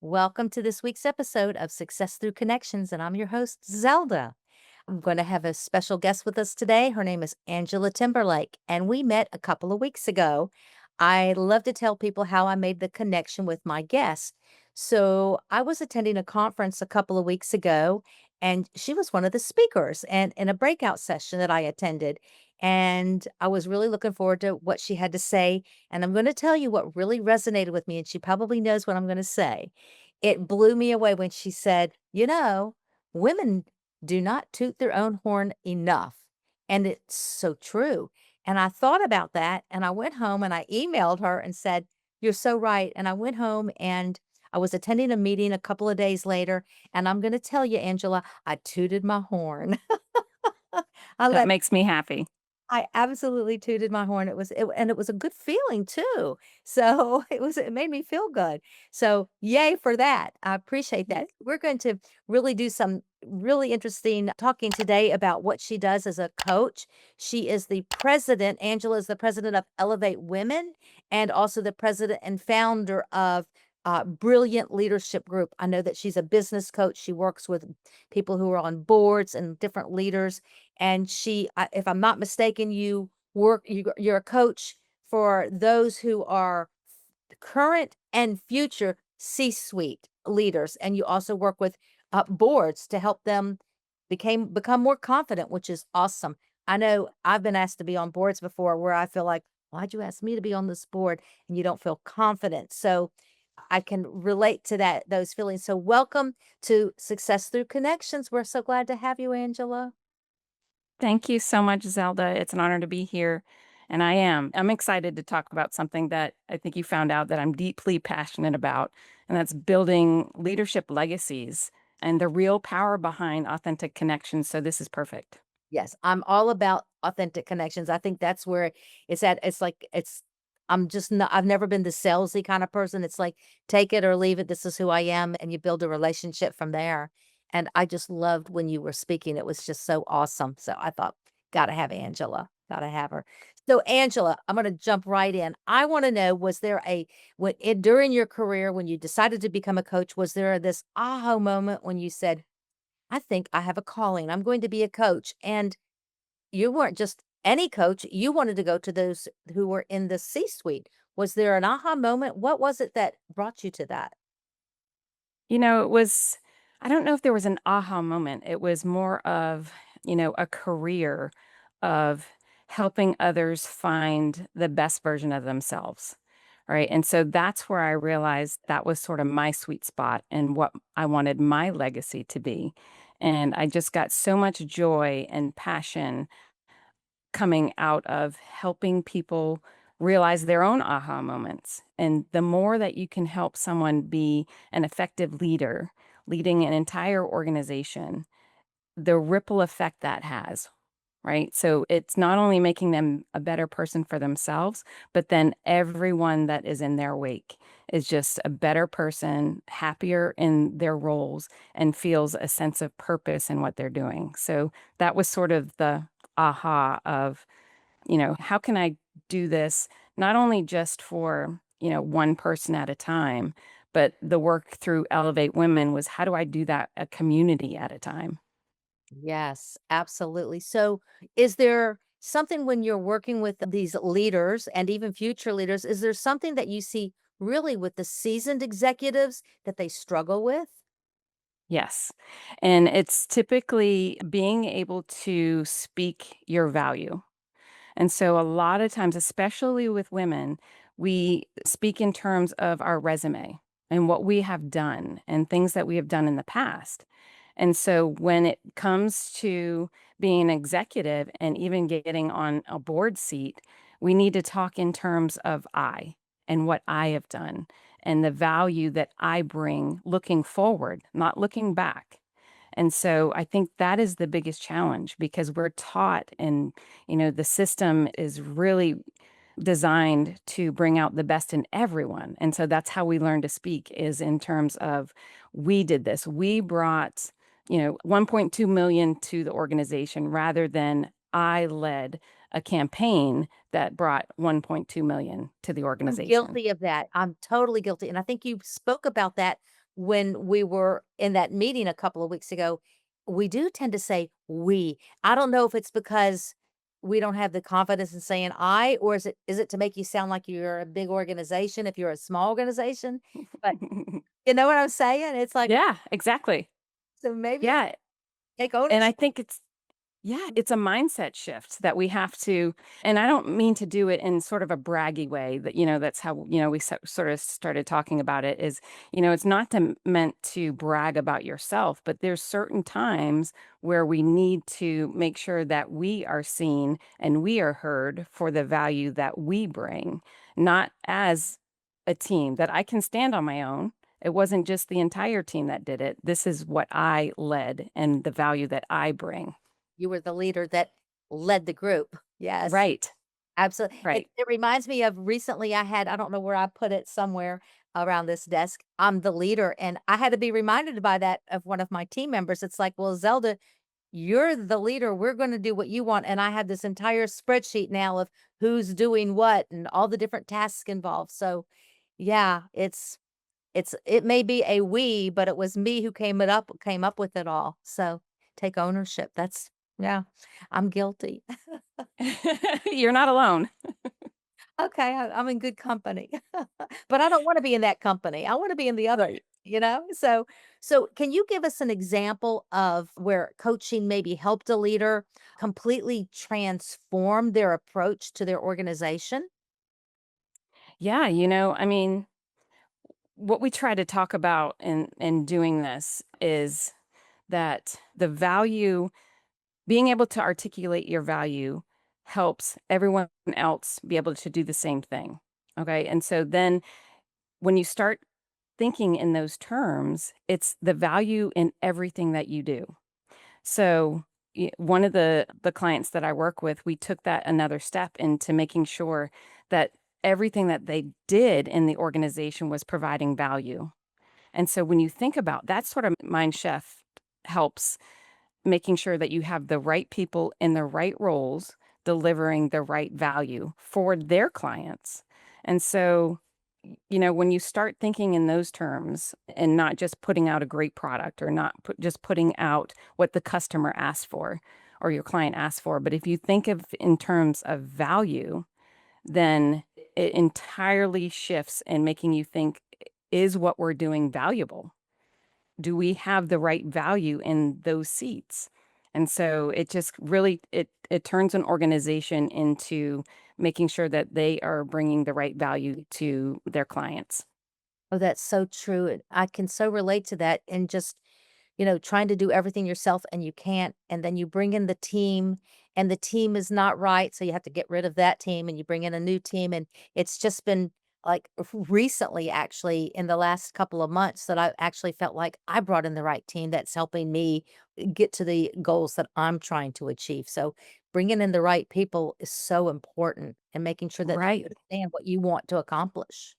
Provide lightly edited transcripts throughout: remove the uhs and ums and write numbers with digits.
Welcome to this week's episode of Success Through Connections, and I'm your host, Zelda. I'm going to have a special guest with us today. Her name is Angela Timberlake, and we met a couple of weeks ago. I love to tell people how I made the connection with my guest. So, I was attending a conference a couple of weeks ago, and she was one of the speakers and in a breakout session that I attended. And I was really looking forward to what she had to say. And I'm going to tell you what really resonated with me, and she probably knows what I'm going to say. It blew me away when she said, women do not toot their own horn enough. And it's so true. And I thought about that and I went home and I emailed her and said, "You're so right." And I went home and I was attending a meeting a couple of days later. And I'm going to tell you, Angela, I tooted my horn. I That let makes me happy. I absolutely tooted my horn. And it was a good feeling too. So it made me feel good. So yay for that. I appreciate Yeah. that. We're going to really do some really interesting talking today about what she does as a coach. She is the president, Angela is the president of Elevate Women and also the president and founder of Brilliant Leadership Group. I know that she's a business coach. She works with people who are on boards and different leaders, and if I'm not mistaken, you're a coach for those who are current and future C-suite leaders, and you also work with boards to help them become more confident, which is awesome. I know I've been asked to be on boards before where I feel like, why'd you ask me to be on this board? And you don't feel confident. So I can relate to those feelings. So welcome to Success Through Connections. We're so glad to have you, Angela. Thank you so much, Zelda. It's an honor to be here. And I'm excited to talk about something that I think you found out that I'm deeply passionate about, and that's building leadership legacies and the real power behind authentic connections. So this is perfect. Yes, I'm all about authentic connections. I think that's where it's at. I'm just not, I've never been the salesy kind of person. It's like, take it or leave it. This is who I am. And you build a relationship from there. And I just loved when you were speaking. It was just so awesome. So I thought, gotta have Angela, gotta have her. So, Angela, I'm going to jump right in. I want to know, was there during your career, when you decided to become a coach, was there this aha moment when you said, I think I have a calling. I'm going to be a coach. And you weren't just any coach, you wanted to go to those who were in the C-suite. Was there an aha moment? What was it that brought you to that? It was, I don't know if there was an aha moment. It was more of, a career of helping others find the best version of themselves. Right. And so that's where I realized that was sort of my sweet spot and what I wanted my legacy to be. And I just got so much joy and passion coming out of helping people realize their own aha moments. And the more that you can help someone be an effective leader, leading an entire organization, the ripple effect that has, right? So it's not only making them a better person for themselves, but then everyone that is in their wake is just a better person, happier in their roles, and feels a sense of purpose in what they're doing. So that was sort of the aha of, how can I do this not only just for, one person at a time, but the work through Elevate Women was how do I do that a community at a time? Yes, absolutely. So, is there something when you're working with these leaders and even future leaders, is there something that you see really with the seasoned executives that they struggle with? Yes. And it's typically being able to speak your value. And so a lot of times, especially with women, we speak in terms of our resume and what we have done and things that we have done in the past. And so when it comes to being an executive and even getting on a board seat, we need to talk in terms of I and what I have done and the value that I bring looking forward, not looking back. And so I think that is the biggest challenge because we're taught and the system is really designed to bring out the best in everyone. And so that's how we learn to speak is in terms of we did this. We brought, 1.2 million to the organization rather than I led a campaign that brought 1.2 million to the I'm organization. guilty of that. I'm totally guilty. And I think you spoke about that when we were in that meeting a couple of weeks ago, we do tend to say "we." I don't know if it's because we don't have the confidence in saying "I," or is it to make you sound like you're a big organization if you're a small organization? But you know what I'm saying? It's like, Yeah, exactly. so maybe Yeah, take and I ownership. think it's a mindset shift that we have to, and I don't mean to do it in sort of a braggy way that, that's how, we sort of started talking about it is, it's not meant to brag about yourself, but there's certain times where we need to make sure that we are seen and we are heard for the value that we bring, not as a team that I can stand on my own. It wasn't just the entire team that did it. This is what I led and the value that I bring. You were the leader that led the group. Yes. Right, Absolutely. It right. it reminds me of recently I don't know where I put it somewhere around this desk. I'm the leader, and I had to be reminded by that of one of my team members. It's like, "Well, Zelda, you're the leader. We're gonna do what you want." And I have this entire spreadsheet now of who's doing what and all the different tasks involved. So, yeah, it may be a "we," but it was me who came up with it all. So, take ownership. That's yeah, I'm guilty. You're not alone. Okay, I'm in good company. But I don't wanna be in that company. I wanna be in the other, Right. you know? So can you give us an example of where coaching maybe helped a leader completely transform their approach to their organization? Yeah, I mean, what we try to talk about in doing this is that the value being able to articulate your value helps everyone else be able to do the same thing, okay? And so then when you start thinking in those terms, it's the value in everything that you do. So, one of the clients that I work with, we took that another step into making sure that everything that they did in the organization was providing value. And so when you think about that sort of mind shift helps making sure that you have the right people in the right roles delivering the right value for their clients. And so, when you start thinking in those terms and not just putting out a great product or not just putting out what the customer asked for or your client asked for, but if you think of in terms of value, then it entirely shifts in making you think, is what we're doing valuable? Do we have the right value in those seats? And so it just really it turns an organization into making sure that they are bringing the right value to their clients. Oh, that's so true, and I can so relate to that and just, trying to do everything yourself and you can't, and then you bring in the team and the team is not right, so you have to get rid of that team and you bring in a new team, and it's just been, like, recently, actually, in the last couple of months that I actually felt like I brought in the right team that's helping me get to the goals that I'm trying to achieve, so bringing in the right people is so important and making sure that they Right. understand what you want to accomplish.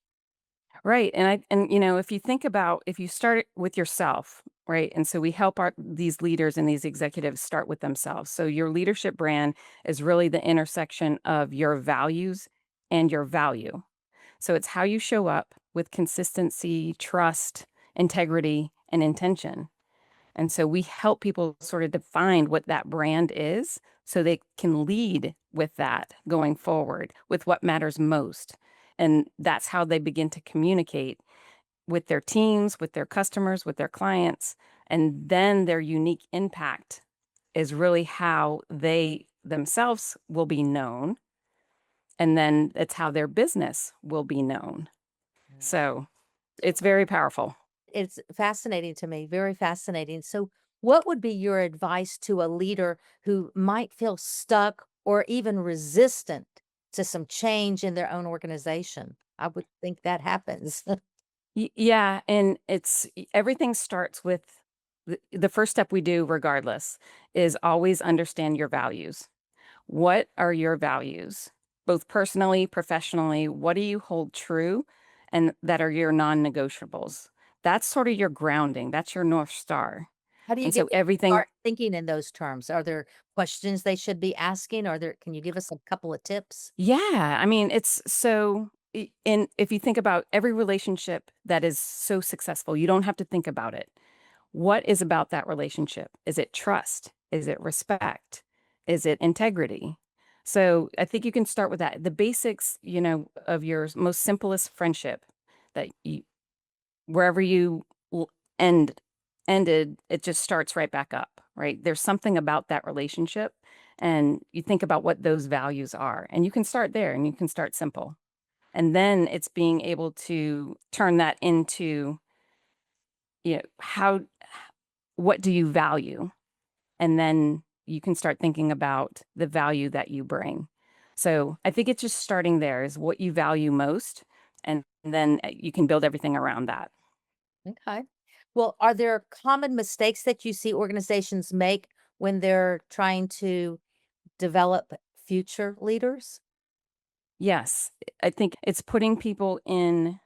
Right. If you think about if you start it with yourself, right? And so we help our these leaders and these executives start with themselves. So your leadership brand is really the intersection of your values and your value. So it's how you show up with consistency, trust, integrity, and intention. And so we help people sort of define what that brand is so they can lead with that going forward with what matters most. And that's how they begin to communicate with their teams, with their customers, with their clients. And then their unique impact is really how they themselves will be known. And then it's how their business will be known. So it's very powerful. It's fascinating to me, very fascinating. So, what would be your advice to a leader who might feel stuck or even resistant to some change in their own organization? I would think that happens. Yeah, and everything starts with the first step we do regardless is always understand your values. What are your values? Both personally, professionally, what do you hold true and that are your non-negotiables? That's sort of your grounding. That's your North Star. How do you And get so them to everything start thinking in those terms? Are there questions they should be asking? Can you give us a couple of tips? Yeah, I mean, it's so And if you think about every relationship that is so successful, you don't have to think about it. What is about that relationship? Is it trust? Is it respect? Is it integrity? So I think you can start with that. The basics, of your most simplest friendship that you, wherever you l- end ended, it just starts right back up, right? There's something about that relationship, and you think about what those values are, and you can start there, and you can start simple. And then it's being able to turn that into, how what do you value? And then you can start thinking about the value that you bring. So I think it's just starting there is what you value most, and then you can build everything around that. Okay. Well, are there common mistakes that you see organizations make when they're trying to develop future leaders? Yes, I think it's putting people in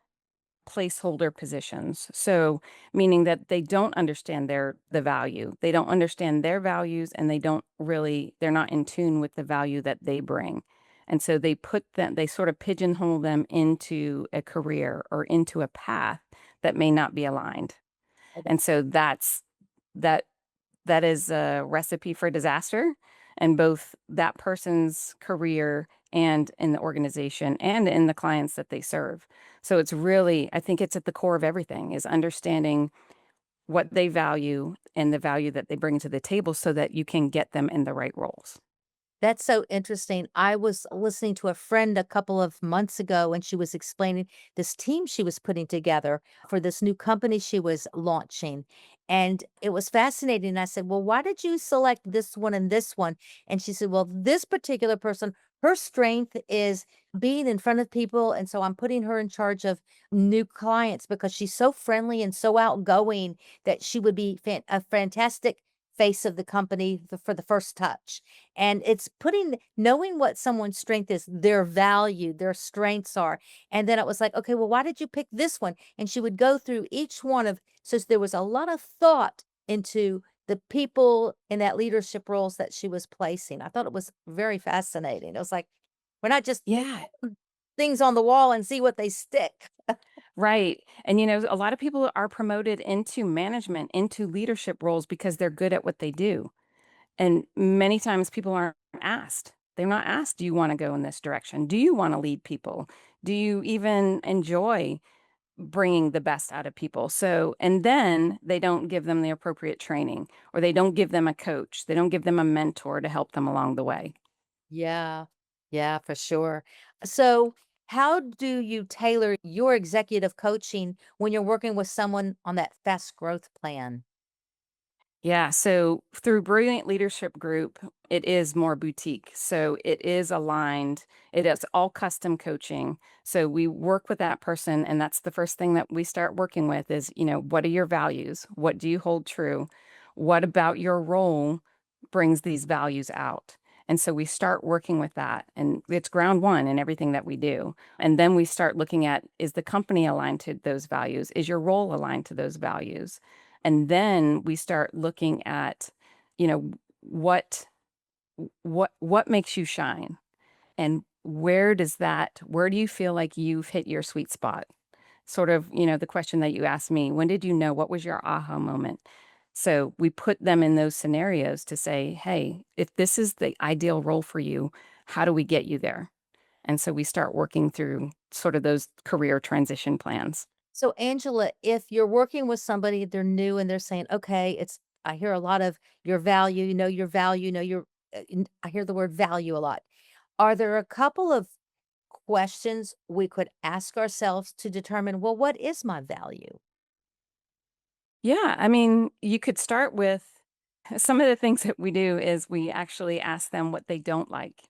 placeholder positions. So, meaning that they don't understand the value. They don't understand their values, and they're not in tune with the value that they bring. And so they sort of pigeonhole them into a career or into a path that may not be aligned. And so that that is a recipe for disaster in both that person's career and in the organization and in the clients that they serve. So it's really, I think it's at the core of everything is understanding what they value and the value that they bring to the table so that you can get them in the right roles. That's so interesting. I was listening to a friend a couple of months ago, and she was explaining this team she was putting together for this new company she was launching. And it was fascinating. I said, "Well, why did you select this one and this one?" And she said, "Well, this particular person, her strength is being in front of people. And so I'm putting her in charge of new clients because she's so friendly and so outgoing that she would be a fantastic face of the company for the first touch." And it's knowing what someone's strength is, their value, their strengths are. And then it was like, "Okay, well, why did you pick this one?" And she would go through each one of so there was a lot of thought into the people in that leadership roles that she was placing. I thought it was very fascinating. It was like, we're not just Yeah. things on the wall and see what they stick. Right. And a lot of people are promoted into management, into leadership roles because they're good at what they do. And many times people aren't asked. They're not asked, do you want to go in this direction? Do you want to lead people? Do you even enjoy bringing the best out of people? So, and then they don't give them the appropriate training, or they don't give them a coach. They don't give them a mentor to help them along the way. Yeah. Yeah, for sure. So, how do you tailor your executive coaching when you're working with someone on that fast growth plan? Yeah, so through Brilliant Leadership Group, it is more boutique. So it is aligned. It is all custom coaching. So we work with that person, and that's the first thing that we start working with is, what are your values? What do you hold true? What about your role brings these values out? And so we start working with that, and it's ground one in everything that we do. And then we start looking at, is the company aligned to those values? Is your role aligned to those values? And then we start looking at, you know, what what makes you shine, and where do you feel like you've hit your sweet spot? Sort of, the question that you asked me, when did you know, what was your aha moment? So we put them in those scenarios to say, hey, if this is the ideal role for you, how do we get you there? And so we start working through sort of those career transition plans. So, Angela, if you're working with somebody, they're new and they're saying, "Okay, I hear a lot of your value, your value, I hear the word value a lot." Are there a couple of questions we could ask ourselves to determine, well, what is my value? Yeah, I mean, you could start with some of the things that we do is we actually ask them what they don't like.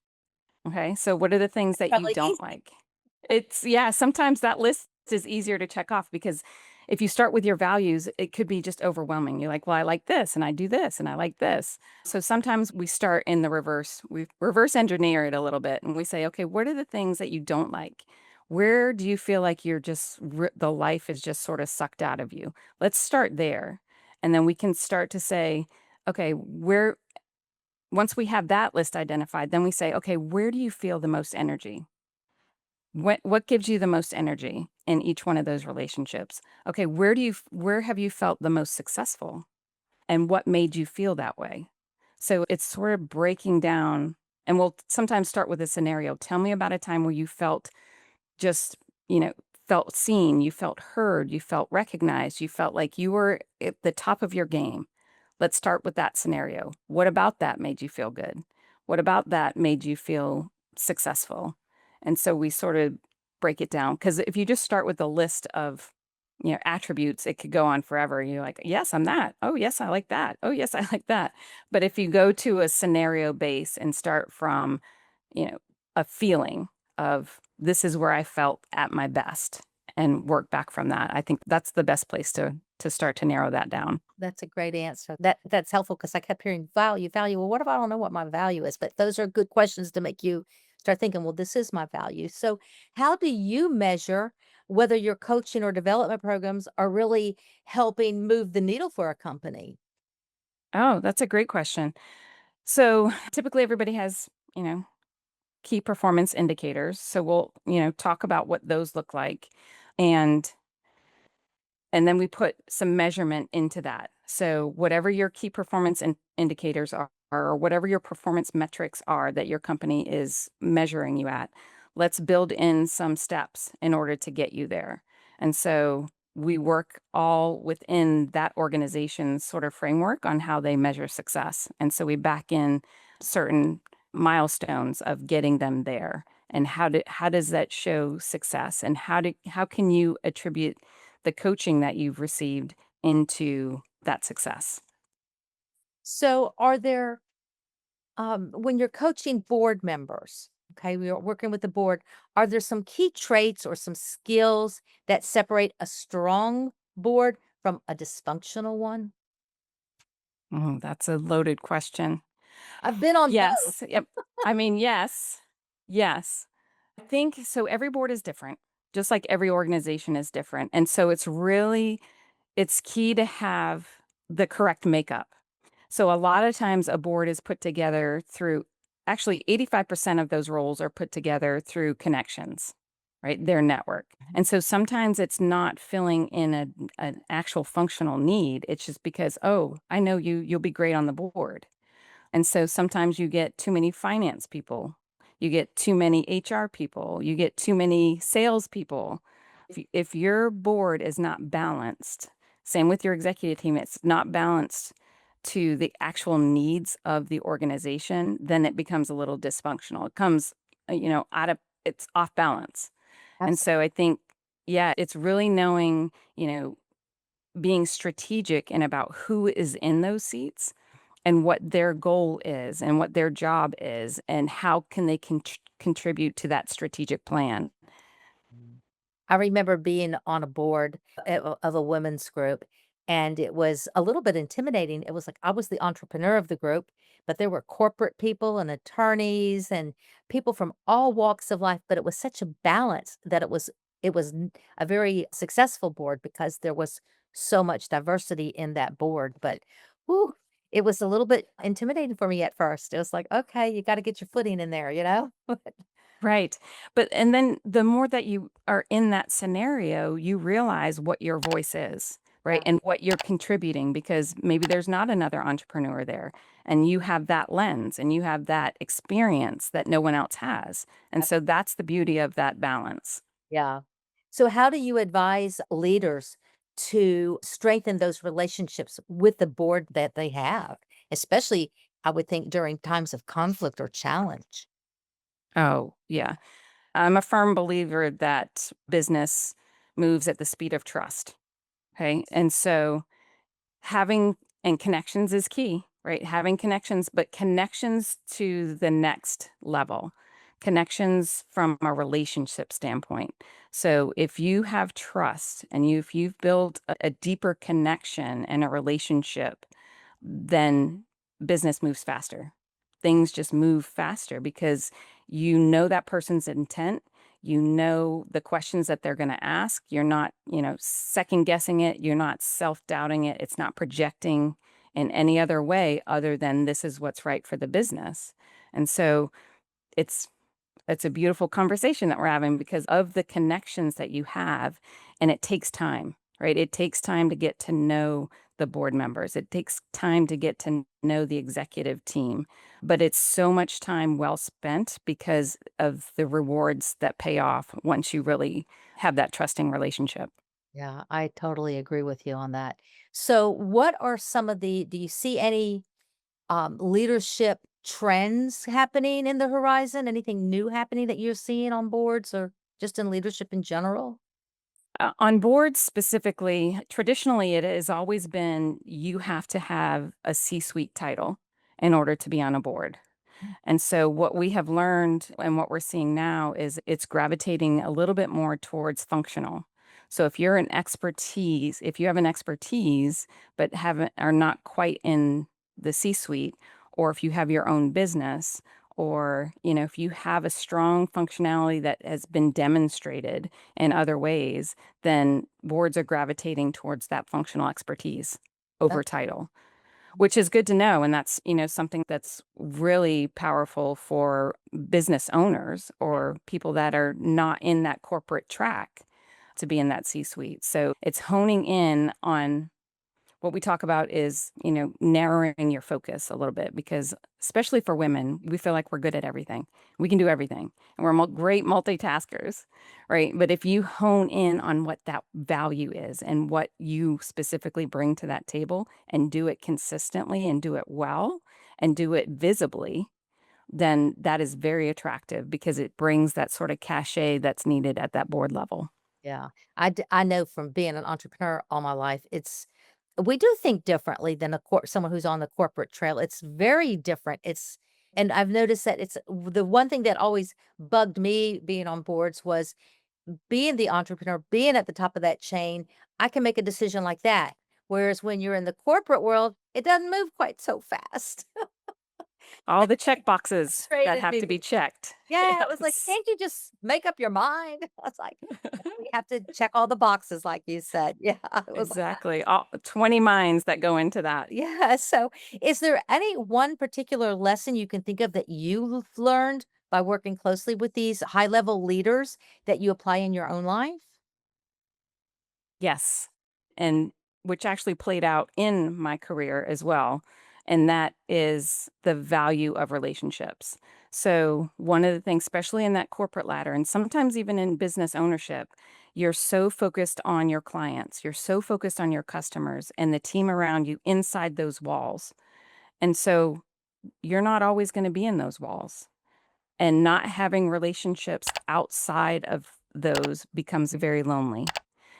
Okay. So, what are the things that you Probably don't easy. like? Yeah, sometimes that list is easier to check off because if you start with your values, it could be just overwhelming. You're like, well, I like this and I do this and I like this. So sometimes we start in the reverse. We reverse engineer it a little bit and we say, okay, what are the things that you don't like? Where do you feel like the life is just sort of sucked out of you? Let's start there. And then we can start to say, okay, once we have that list identified, then we say, okay, where do you feel the most energy? What gives you the most energy in each one of those relationships? Okay, where have you felt the most successful? And what made you feel that way? So it's sort of breaking down, and we'll sometimes start with a scenario. Tell me about a time where you felt just, you know, felt seen, you felt heard, you felt recognized, you felt like you were at the top of your game. Let's start with that scenario. What about that made you feel good? What about that made you feel successful? And so we sort of break it down, because if you just start with a list of, attributes, it could go on forever. You're like, yes, I'm that. Oh, yes, I like that. Oh, yes, I like that. But if you go to a scenario base and start from, you know, a feeling of this is where I felt at my best and work back from that, I think that's the best place to start to narrow that down. That's a great answer. That's helpful because I kept hearing value, value. Well, what if I don't know what my value is? But those are good questions to make you start thinking, well, this is my value. So how do you measure whether your coaching or development programs are really helping move the needle for a company? Oh, that's a great question. So typically everybody has, key performance indicators. So we'll, talk about what those look like. And And then we put some measurement into that. So whatever your key performance indicators are, or whatever your performance metrics are that your company is measuring you at, let's build in some steps in order to get you there. And so we work all within that organization's sort of framework on how they measure success. And so we back in certain milestones of getting them there. And how does that show success? And how can you attribute the coaching that you've received into that success? So are there when you're coaching board members, okay, we are working with the board, are there some key traits or some skills that separate a strong board from a dysfunctional one? Oh, that's a loaded question. I've been on both. Yes. Yep. I mean, yes. Yes. I think so. Every board is different, just like every organization is different. And so it's key to have the correct makeup. So a lot of times a board is put together through actually 85% of those roles are put together through connections, right? Their network. Mhm. And so sometimes it's not filling in an actual functional need. It's just because, oh, I know you'll be great on the board. And so sometimes you get too many finance people, you get too many HR people, you get too many sales people. If your board is not balanced, same with your executive team, it's not balanced to the actual needs of the organization, then it becomes a little dysfunctional. It comes, out of it's off balance. And so I think, yeah, it's really knowing, being strategic and about who is in those seats and what their goal is and what their job is and how can they contribute to that strategic plan. Mm. I remember being on a board of a women's group, and it was a little bit intimidating. It was like I was the entrepreneur of the group, but there were corporate people and attorneys and people from all walks of life. But it was such a balance that it was a very successful board because there was so much diversity in that board. But whew, it was a little bit intimidating for me at first. It was like, okay, you got to get your footing in there, you know? Right. But and then the more that you are in that scenario, you realize what your voice is, right? Yeah. And what you're contributing because maybe there's not another entrepreneur there and you have that lens and you have that experience that no one else has. And so that's the beauty of that balance. Yeah. So how do you advise leaders to strengthen those relationships with the board that they have? Especially, I would think during times of conflict or challenge. Oh, yeah. I'm a firm believer that business moves at the speed of trust. Okay. And so having and connections is key, right? Having connections, but connections to the next level, connections from a relationship standpoint. So if you have trust and if you've built a deeper connection and a relationship, then business moves faster. Things just move faster because you know that person's intent. You know the questions that they're going to ask. You're not, second guessing it. You're not self doubting it. It's not projecting in any other way other than this is what's right for the business. And so it's That's a beautiful conversation that we're having because of the connections that you have, and it takes time, right? It takes time to get to know the board members. It takes time to get to know the executive team, but it's so much time well spent because of the rewards that pay off once you really have that trusting relationship. Yeah, I totally agree with you on that. So, what are some of the do you see any leadership trends happening in the horizon? Anything new happening that you're seeing on boards or just in leadership in general? On boards specifically, traditionally, it has always been you have to have a C-suite title in order to be on a board. And so what we have learned and what we're seeing now is it's gravitating a little bit more towards functional. So if you have an expertise but haven't are not quite in the C-suite, or if you have your own business, or if you have a strong functionality that has been demonstrated in other ways, then boards are gravitating towards that functional expertise Uh, over title. Which is good to know, and that's, something that's really powerful for business owners or people that are not in that corporate track to be in that C-suite. So, it's honing in on what we talk about is, narrowing your focus a little bit because especially for women, we feel like we're good at everything. We can do everything, and we're great multitaskers, right? But if you hone in on what that value is and what you specifically bring to that table and do it consistently and do it well and do it visibly, then that is very attractive because it brings that sort of cachet that's needed at that board level. yeah, I know from being an entrepreneur all my life, we do think differently than someone who's on the corporate trail. It's very different. And I've noticed that it's the one thing that always bugged me being on boards was being the entrepreneur, being at the top of that chain. I can make a decision like that. Whereas when you're in the corporate world, it doesn't move quite so fast. All the check boxes that Frustrated have to me. be checked. Yeah, it was like, Yes. "Can't you just make up your mind?" I was like, "We have to check all the boxes," like you said. Yeah, it was like that. Exactly, all 20 minds that go into that. Yeah, so is there any one particular lesson you can think of that you've learned by working closely with these high-level leaders that you apply in your own life? Yes, and which actually played out in my career as well, and that is the value of relationships. So, one of the things, especially in that corporate ladder, and sometimes even in business ownership, you're so focused on your clients, you're so focused on your customers and the team around you inside those walls. And so, you're not always gonna be in those walls. And not having relationships outside of those becomes very lonely,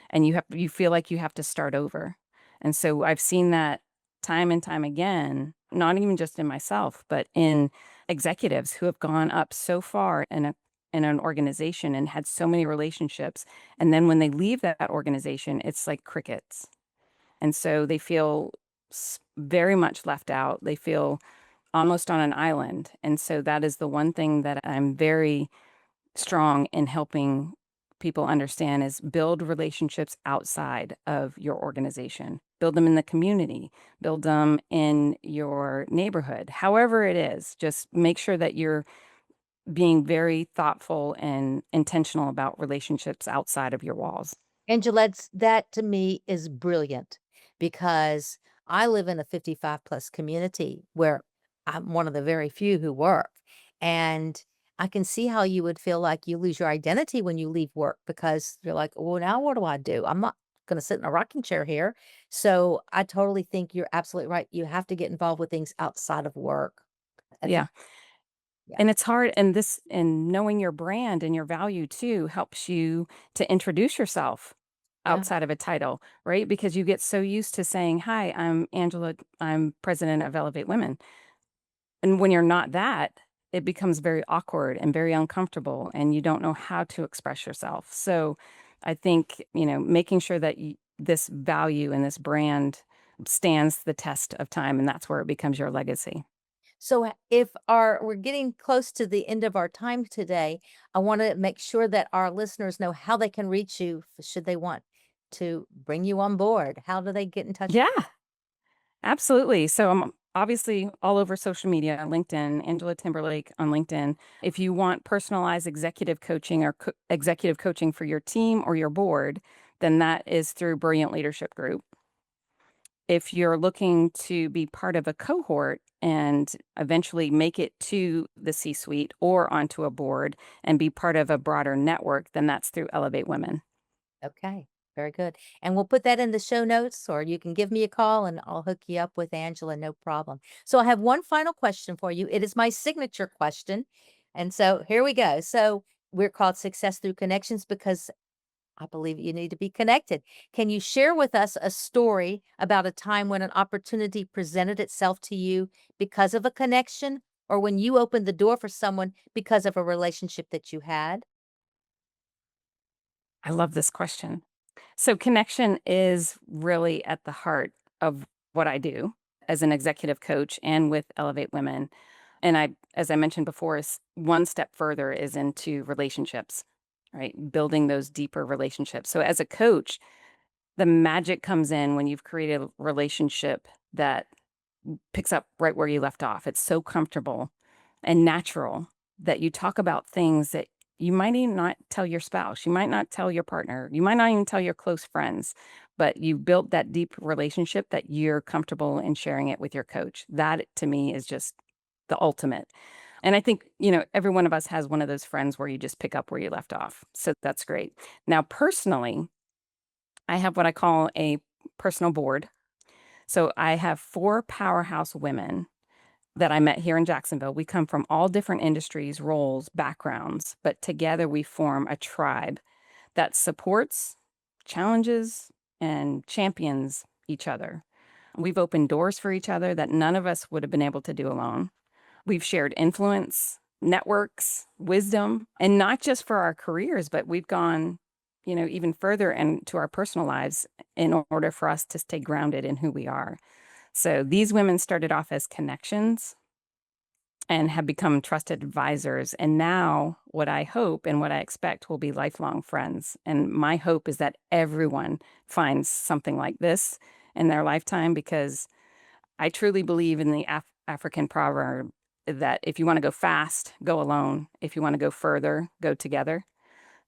and you feel like you have to start over. And so I've seen that time and time again, not even just in myself, but in executives who have gone up so far in an organization and had so many relationships, and then when they leave that organization, it's like crickets. And so they feel very much left out. They feel almost on an island. And so that is the one thing that I'm very strong in helping people understand is build relationships outside of your organization. Build them in the community, build them in your neighborhood. However it is, just make sure that you're being very thoughtful and intentional about relationships outside of your walls. Angela, that to me is brilliant because I live in a 55 plus community where I'm one of the very few who work. And I can see how you would feel like you lose your identity when you leave work because you're like, well, now what do I do? I'm not going to sit in a rocking chair here. So I totally think you're absolutely right. You have to get involved with things outside of work. I think, Yeah. yeah, And it's hard and this and knowing your brand and your value too helps you to introduce yourself yeah. outside of a title, right? Because you get so used to saying, "Hi, I'm Angela. I'm president of Elevate Women." And when you're not that, it becomes very awkward and very uncomfortable and you don't know how to express yourself. So, I think, making sure that this value and this brand stands the test of time and that's where it becomes your legacy. So if our we're getting close to the end of our time today, I want to make sure that our listeners know how they can reach you should they want to bring you on board. How do they get in touch? Yeah. Absolutely. So obviously all over social media, LinkedIn, Angela Timberlake on LinkedIn. If you want personalized executive coaching or executive coaching for your team or your board, then that is through Brilliant Leadership Group. If you're looking to be part of a cohort and eventually make it to the C suite or onto a board and be part of a broader network, then that's through Elevate Women. Okay, very good. And we'll put that in the show notes, or you can give me a call and I'll hook you up with Angela, no problem. So I have one final question for you. It is my signature question. And so here we go. So we're called Success Through Connections because I believe you need to be connected. Can you share with us a story about a time when an opportunity presented itself to you because of a connection or when you opened the door for someone because of a relationship that you had? I love this question. So, connection is really at the heart of what I do as an executive coach and with Elevate Women. And as I mentioned before, is one step further is into relationships, right? Building those deeper relationships. So, as a coach, the magic comes in when you've created a relationship that picks up right where you left off. It's so comfortable and natural that you talk about things that you might even not tell your spouse, you might not tell your partner, you might not even tell your close friends, but you built that deep relationship that you're comfortable in sharing it with your coach. That to me is just the ultimate. And I think, every one of us has one of those friends where you just pick up where you left off. So that's great. Now, personally, I have what I call a personal board. So I have 4 powerhouse women that I met here in Jacksonville. We come from all different industries, roles, backgrounds, but together we form a tribe that supports, challenges, and champions each other. We've opened doors for each other that none of us would have been able to do alone. We've shared influence, networks, wisdom, and not just for our careers, but we've gone, even further into our personal lives in order for us to stay grounded in who we are. So these women started off as connections and have become trusted advisors. And now, what I hope and what I expect will be lifelong friends. And my hope is that everyone finds something like this in their lifetime because I truly believe in the African proverb that if you want to go fast, go alone. If you want to go further, go together.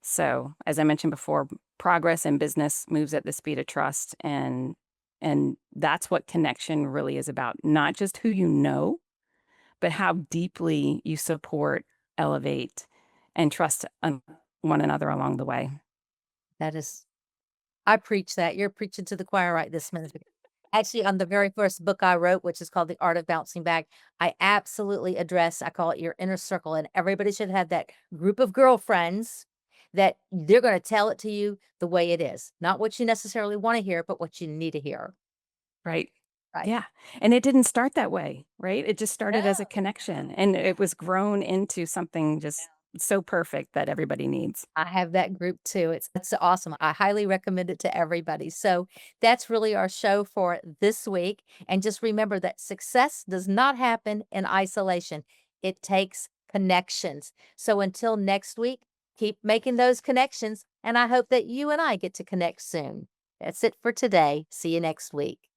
So, as I mentioned before, progress in business moves at the speed of trust, and that's what connection really is about. Not just who you know, but how deeply you support, elevate, and trust one another along the way. That is I preach that. You're preaching to the choir right this minute. Actually, on the very first book I wrote, which is called The Art of Bouncing Back, I absolutely address I call it your inner circle, and everybody should have that group of girlfriends that they're gonna tell it to you the way it is. Not what you necessarily wanna hear, but what you need to hear. Right. Right. Yeah. And it didn't start that way, right? It just started as a No. connection and it was grown into something just so perfect that everybody needs. I have that group too. It's awesome. I highly recommend it to everybody. So that's really our show for this week. And just remember that success does not happen in isolation. It takes connections. So until next week, keep making those connections. And I hope that you and I get to connect soon. That's it for today. See you next week.